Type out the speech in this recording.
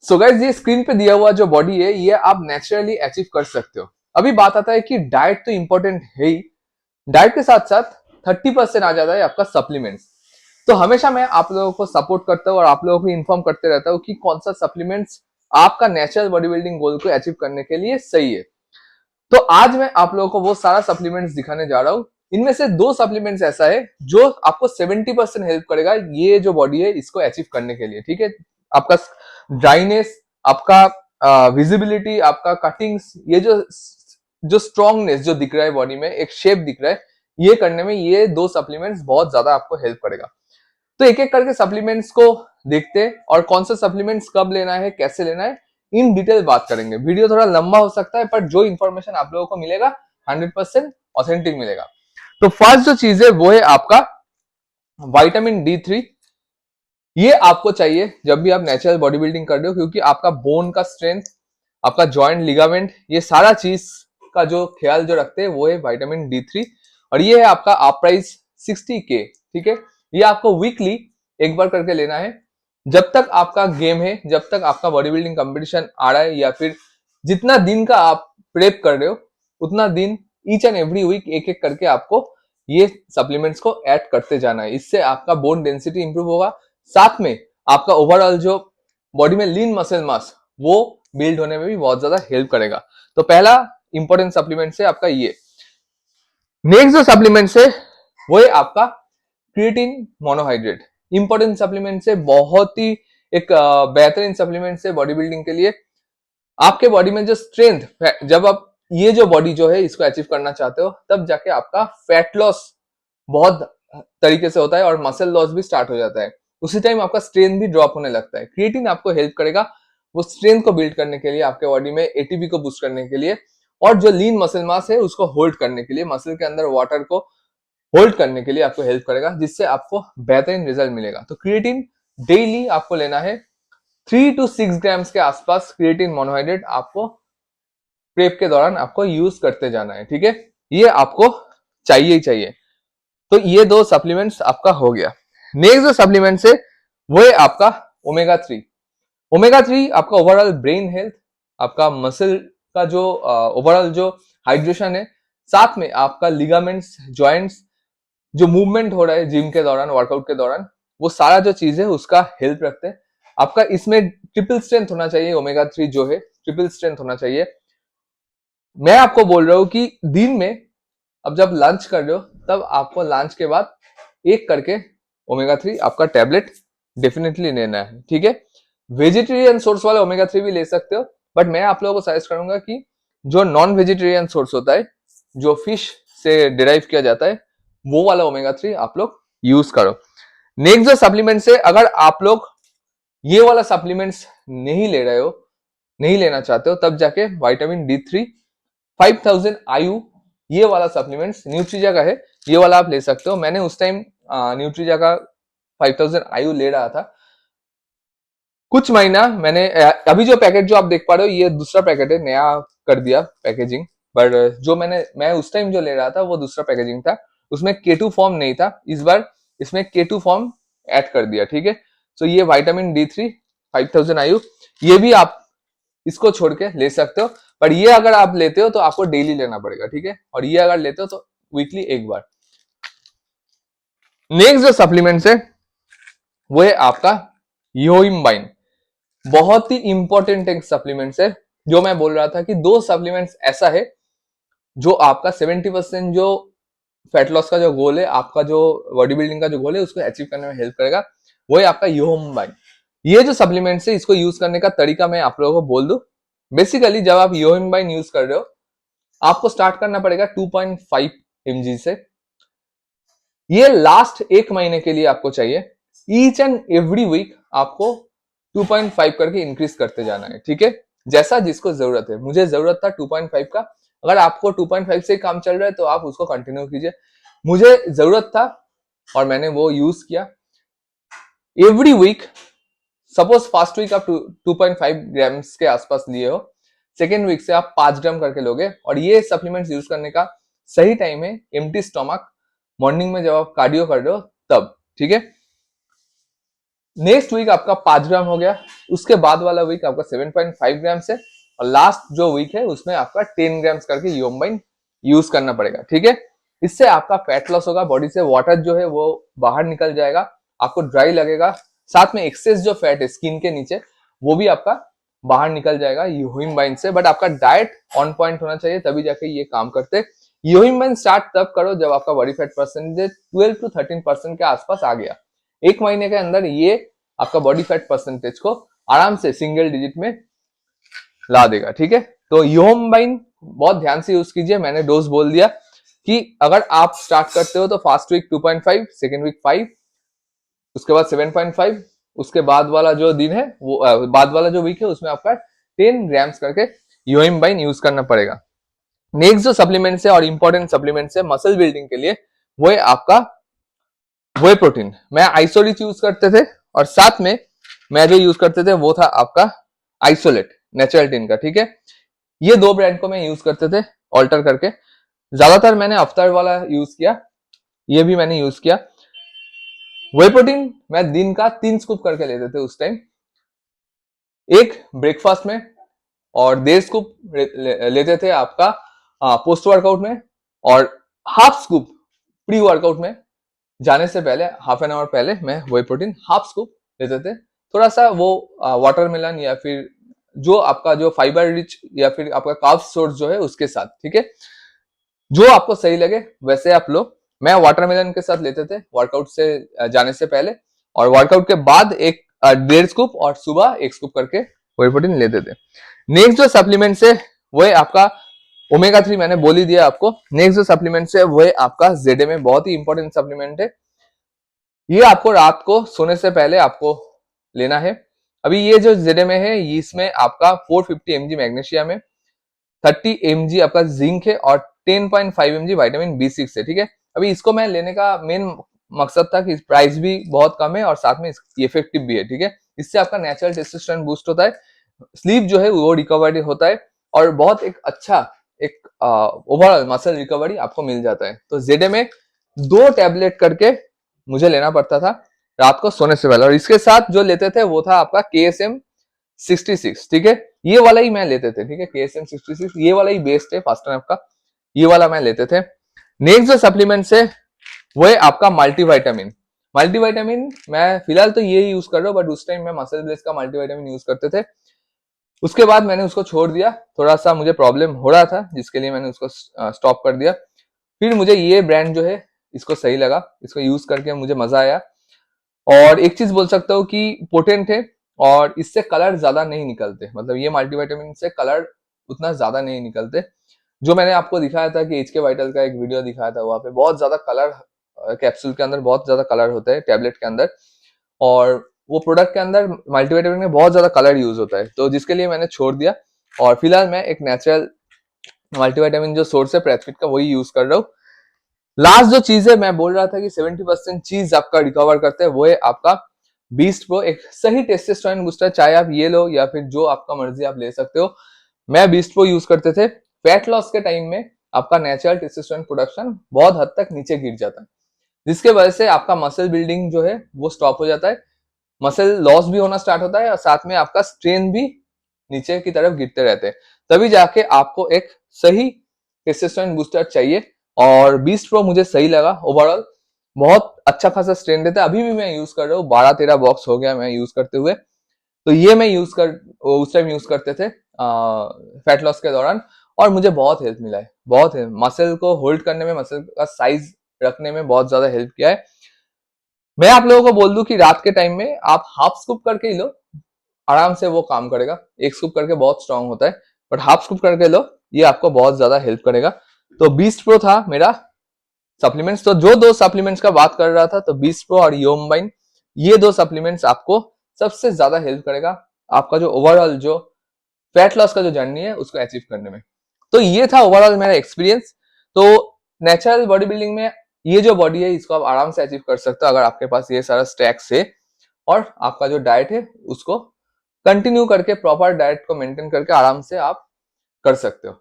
So guys, ये screen पे दिया हुआ जो बॉडी है ये आप नेचुरली अचीव कर सकते हो। अभी बात आता है कि डाइट तो इंपॉर्टेंट है ही, डाइट के साथ साथ 30% आ जाता है आपका सप्लीमेंट्स। तो हमेशा मैं आप लोगों को सपोर्ट करता हूँ और आप लोगों को इन्फॉर्म करते रहता हूँ कि कौन सा सप्लीमेंट्स आपका नेचुरल बॉडी बिल्डिंग गोल को अचीव करने के लिए सही है। तो आज मैं आप लोगों को वो सारा सप्लीमेंट्स दिखाने जा रहा हूँ। इनमें से दो सप्लीमेंट्स ऐसा है जो आपको 70% हेल्प करेगा ये जो बॉडी है इसको अचीव करने के लिए। ठीक है, आपका ड्राइनेस, आपका विजिबिलिटी, आपका कटिंग्स, ये जो जो स्ट्रॉन्गनेस जो दिख रहा है बॉडी में, एक शेप दिख रहा है, ये करने में ये दो सप्लीमेंट्स बहुत ज्यादा आपको हेल्प करेगा। तो एक एक करके सप्लीमेंट्स को देखते हैं और कौन सा सप्लीमेंट्स कब लेना है, कैसे लेना है, इन डिटेल बात करेंगे। वीडियो थोड़ा लंबा हो सकता है पर जो इन्फॉर्मेशन आप लोगों को मिलेगा 100% ऑथेंटिक मिलेगा। तो फर्स्ट जो चीज है वो है आपका विटामिन D3। ये आपको चाहिए जब भी आप नेचुरल बॉडी बिल्डिंग कर रहे हो, क्योंकि आपका बोन का स्ट्रेंथ, आपका जॉइंट, लिगामेंट, ये सारा चीज का जो ख्याल जो रखते हैं वो है विटामिन D3। और ये है आपका आप प्राइस 60K। ठीक है, ये आपको वीकली एक बार करके लेना है। जब तक आपका गेम है, जब तक आपका बॉडी बिल्डिंग कंपटीशन आ रहा है, या फिर जितना दिन का आप प्रेप कर रहे हो उतना दिन ईच एंड एवरी वीक एक एक करके आपको ये सप्लीमेंट्स को ऐड करते जाना है। इससे आपका बोन डेंसिटी इंप्रूव होगा, साथ में आपका ओवरऑल जो बॉडी में लीन मसल मास वो बिल्ड होने में भी बहुत ज्यादा हेल्प करेगा। तो पहला इंपॉर्टेंट सप्लीमेंट है आपका ये। नेक्स्ट जो सप्लीमेंट है वो है आपका क्रिएटिन मोनोहाइड्रेट। इंपॉर्टेंट सप्लीमेंट है, बहुत ही एक बेहतरीन सप्लीमेंट है बॉडी बिल्डिंग के लिए। आपके बॉडी में जो स्ट्रेंथ, जब आप ये जो बॉडी जो है इसको अचीव करना चाहते हो तब जाके आपका फैट लॉस बहुत तरीके से होता है और मसल लॉस भी स्टार्ट हो जाता है। उसी टाइम आपका स्ट्रेंथ भी ड्रॉप होने लगता है। क्रिएटिन आपको हेल्प करेगा वो स्ट्रेंथ को बिल्ड करने के लिए, आपके बॉडी में एटीपी को बूस्ट करने के लिए, और जो लीन मसल मास है उसको होल्ड करने के लिए, मसल के अंदर वाटर को होल्ड करने के लिए आपको हेल्प करेगा, जिससे आपको बेहतरीन रिजल्ट मिलेगा। तो क्रिएटिन डेली आपको लेना है। 3 to 6 ग्राम्स के आसपास क्रिएटिन मोनोहाइड्रेट आपको प्रेप के दौरान आपको यूज करते जाना है। ठीक है, ये आपको चाहिए ही चाहिए। तो ये दो सप्लीमेंट्स आपका हो गया। नेक्स्ट जो सप्लीमेंट्स है वो है आपका ओमेगा 3। ओमेगा 3 आपका ओवरऑल ब्रेन हेल्थ, आपका मसल का जो ओवरऑल जो हाइड्रेशन है, साथ में आपका लिगामेंट्स, जॉइंट्स, जो मूवमेंट हो रहा है जिम के दौरान, वर्कआउट के दौरान, वो सारा जो चीज है उसका हेल्प रखते हैं। आपका इसमें ट्रिपल स्ट्रेंथ होना चाहिए। ओमेगा 3 जो है ट्रिपल स्ट्रेंथ होना चाहिए। मैं आपको बोल रहा हूं कि दिन में अब जब लंच कर रहे हो तब आपको लंच के बाद एक करके ओमेगा 3 आपका टैबलेट डेफिनेटली लेना है। ठीक है, वेजिटेरियन सोर्स वाले ओमेगा 3 भी ले सकते हो, बट मैं आप लोगों को सजेस्ट करूंगा कि जो नॉन वेजिटेरियन सोर्स होता है, जो फिश से डिराइव किया जाता है, वो वाला ओमेगा 3 आप लोग यूज करो। नेक्स्ट जो सप्लीमेंट है, अगर आप लोग ये वाला सप्लीमेंट्स नहीं ले रहे हो, नहीं लेना चाहते हो, तब जाके विटामिन D3 5000 IU ये वाला सप्लीमेंट्स न्यूट्रीजा का है, ये वाला आप ले सकते हो। मैंने उस टाइम न्यूट्रीजा का 5000 IU ले रहा था कुछ महीना। मैंने अभी जो पैकेट जो आप देख पा रहे हो ये दूसरा पैकेट है, नया कर दिया पैकेजिंग। पर जो मैं उस टाइम जो ले रहा था वो दूसरा पैकेजिंग था, उसमें K2 फॉर्म नहीं था। इस बार इसमें K2 फॉर्म ऐड कर दिया। ठीक है, तो ये विटामिन D3 5000 IU, ये भी आप इसको छोड़ के ले सकते हो, पर ये अगर आप लेते हो तो आपको डेली लेना पड़ेगा। ठीक है, और ये अगर लेते हो तो वीकली एक बार। नेक्स्ट जो सप्लीमेंट्स है वो है आपका योइम्बाइन। बहुत ही इंपॉर्टेंट एक सप्लीमेंट्स है। जो मैं बोल रहा था कि दो सप्लीमेंट्स ऐसा है जो आपका 70% जो फैट लॉस का जो गोल है, आपका जो बॉडी बिल्डिंग का जो गोल है, उसको अचीव करने में हेल्प करेगा। वो है आपका योइम्बाइन। ये जो सप्लीमेंट्स है इसको यूज करने का तरीका मैं आप लोगों को बोल दूं। बेसिकली जब आप योइम्बाइन यूज कर रहे हो आपको स्टार्ट करना पड़ेगा 2.5 mg से। ये लास्ट एक महीने के लिए आपको चाहिए। ईच एंड एवरी वीक आपको 2.5 करके इंक्रीज करते जाना है। ठीक है, जैसा जिसको जरूरत है। मुझे जरूरत था 2.5 का, अगर आपको 2.5 से काम चल रहा है तो आप उसको कंटिन्यू कीजिए। मुझे जरूरत था और मैंने वो यूज किया। Every week, suppose first week आप 2.5 ग्राम्स के आसपास लिए हो, सेकेंड वीक से आप 5 ग्राम करके लोगे। और ये सप्लीमेंट्स यूज करने का सही टाइम है एम्प्टी स्टमक, मॉर्निंग में जब आप कार्डियो कर रहे हो तब। ठीक है, नेक्स्ट वीक आपका 5 ग्राम हो गया, उसके बाद वाला वीक आपका 7.5 ग्राम से, और लास्ट जो वीक है उसमें आपका 10 ग्राम्स करके योम्बाइन यूज करना पड़ेगा, ठीक है। इससे आपका फैट लॉस होगा, बॉडी से वाटर जो है वो बाहर निकल जाएगा, आपको ड्राई लगेगा, साथ में एक्सेस जो फैट है स्किन के नीचे वो भी आपका बाहर निकल जाएगा योहिम्बाइन से। बट आपका डाइट ऑन पॉइंट होना चाहिए, तभी जाके ये काम करते। योहिम्बाइन स्टार्ट तब करो जब आपका बॉडी फैट परसेंटेज 12 to 13% के आसपास आ गया। 1 महीने के अंदर ये आपका बॉडी फैट परसेंटेज को आराम से सिंगल डिजिट में ला देगा, ठीक है। तो योहिम्बाइन बहुत ध्यान से यूज कीजिए, मैंने डोज बोल दिया कि अगर आप स्टार्ट करते हो तो फर्स्ट वीक 2.5, सेकेंड वीक 5, उसके बाद 7.5, उसके बाद वाला जो दिन है वो बाद वाला जो वीक है उसमें आपका 10 ग्राम्स करके योहिम्बाइन यूज करना पड़ेगा। नेक्स्ट जो सप्लीमेंट्स है और इंपॉर्टेंट सप्लीमेंट्स है मसल बिल्डिंग के लिए, वो है आपका वे प्रोटीन। मैं आइसोलिच यूज करते थे, और साथ में मैं जो यूज करते थे वो था आपका आइसोलेट नेचुरल का, ठीक है। ये दो ब्रांड को मैं यूज करते थे ऑल्टर करके। ज्यादातर मैंने अफ्तार वाला यूज किया, ये भी मैंने यूज किया। वे प्रोटीन मैं दिन का 3 स्कूप करके लेते थे उस टाइम, एक ब्रेकफास्ट में और 1.5 स्कूप लेते थे आपका पोस्ट वर्कआउट में, और हाफ स्कूप प्री वर्कआउट में जाने से पहले, हाफ एन आवर पहले मैं वे प्रोटीन हाफ स्कूप लेते थे। थोड़ा सा वो वाटरमेलन या फिर जो आपका जो फाइबर रिच या फिर आपका कार्ब सोर्स जो है उसके साथ, ठीक है। जो आपको सही लगे वैसे आप लो। मैं वाटरमेलन के साथ लेते थे वर्कआउट से जाने से पहले, और वर्कआउट के बाद एक 1.5 स्कूप और सुबह 1 स्कूप करके वे प्रोटीन लेते थे। नेक्स्ट जो सप्लीमेंट है वो है आपका ओमेगा 3, मैंने बोल ही दिया आपको। नेक्स्ट जो सप्लीमेंट है वो है आपका ZMA, बहुत ही इंपॉर्टेंट सप्लीमेंट है। ये आपको रात को सोने से पहले आपको लेना है। अभी ये जो ZMA है इसमें आपका 450 mg मैग्नीशियम है, 30 mg आपका जिंक है, और 10.5 mg विटामिन B6 है, ठीक है। अभी इसको मैं लेने का मेन मकसद था कि प्राइस भी बहुत कम है और साथ में इफेक्टिव भी है, ठीक है। इससे आपका नेचुरल टेस्टोस्टेरोन बूस्ट होता है, स्लीप जो है वो रिकवरी होता है, और बहुत एक अच्छा एक ओवरऑल मसल रिकवरी आपको मिल जाता है। तो ZMA 2 टैबलेट करके मुझे लेना पड़ता था रात को सोने से पहले, और इसके साथ जो लेते थे वो था आपका KSM 66, ठीक है। ये वाला ही मैं लेते थे, ठीक है। KSM 66 ये वाला ही बेस्ट है फास्ट एनफ का, ये वाला मैं लेते थे। नेक्स्ट जो सप्लीमेंट है वो है आपका मल्टीविटामिन। मल्टीविटामिन मैं फिलहाल तो ये यूज कर रहा हूँ, बट उस टाइम मैं मसल ब्लेस का मल्टीविटामिन यूज करते थे। उसके बाद मैंने उसको छोड़ दिया, थोड़ा सा मुझे प्रॉब्लम हो रहा था जिसके लिए मैंने उसको स्टॉप कर दिया। फिर मुझे ये ब्रांड जो है इसको सही लगा, इसको यूज करके मुझे मजा आया। और एक चीज बोल सकता हूँ कि पोटेंट है, और इससे कलर ज्यादा नहीं निकलते, मतलब ये मल्टीविटामिन से कलर उतना ज्यादा नहीं निकलते। जो मैंने आपको दिखाया था कि HK वाइटल का एक वीडियो दिखाया था, वहां पे बहुत ज्यादा कलर कैप्सूल के अंदर बहुत ज्यादा कलर होता है टैबलेट के अंदर, और वो प्रोडक्ट के अंदर मल्टीविटामिन में बहुत ज्यादा कलर यूज होता है, तो जिसके लिए मैंने छोड़ दिया। और फिलहाल मैं एक नेचुरल मल्टीविटामिन जो सोर्स है प्रेथफिट का वही यूज कर रहा हूँ। लास्ट जो चीज है मैं बोल रहा था कि 70% चीज आपका रिकवर करते हैं, वो है आपका बीस्ट प्रो, एक सही टेस्टोस्टेरोन बूस्टर। चाहे आप ये लो या फिर जो आपका मर्जी आप ले सकते हो। मैं बीस्ट प्रो यूज करते थे। फैट लॉस के टाइम में आपका नेचुरल टेस्टोस्टेरोन प्रोडक्शन बहुत हद तक नीचे गिर जाता है, जिसके वजह से आपका मसल बिल्डिंग जो है वो स्टॉप हो जाता है, मसल लॉस भी होना स्टार्ट होता है, और साथ में आपका स्ट्रेन भी नीचे की तरफ गिरते रहते हैं। तभी जाके आपको एक सही टेस्टोस्टेरोन बूस्टर चाहिए, और बीस्ट प्रो मुझे सही लगा। ओवरऑल बहुत अच्छा खासा स्ट्रेन देता है, अभी भी मैं यूज कर रहा हूँ, 12-13 बॉक्स हो गया मैं यूज करते हुए। तो ये मैं उस टाइम यूज करते थे फैट लॉस के दौरान, और मुझे बहुत हेल्प मिला है, बहुत है मसल को होल्ड करने में, मसल का साइज रखने में बहुत ज्यादा हेल्प किया है। मैं आप लोगों को बोल दूं कि रात के टाइम में आप हाफ स्कूप करके ही लो, आराम से वो काम करेगा। 1 स्कूप करके बहुत स्ट्रांग होता है, बट हाफ स्कूप करके लो, ये आपको बहुत ज्यादा हेल्प करेगा। तो बीस्ट प्रो था मेरा सप्लीमेंट्स। तो जो 2 सप्लीमेंट्स का बात कर रहा था, तो बीस्ट प्रो और योम्बाइन, ये 2 सप्लीमेंट्स आपको सबसे ज्यादा हेल्प करेगा आपका जो ओवरऑल जो फैट लॉस का जो जर्नी है उसको अचीव करने में। तो ये था ओवरऑल मेरा एक्सपीरियंस। तो नेचुरल बॉडी बिल्डिंग में ये जो बॉडी है इसको आप आराम से अचीव कर सकते हो अगर आपके पास ये सारा स्टैक्स है, और आपका जो डाइट है उसको कंटिन्यू करके, प्रॉपर डाइट को मेंटेन करके आराम से आप कर सकते हो।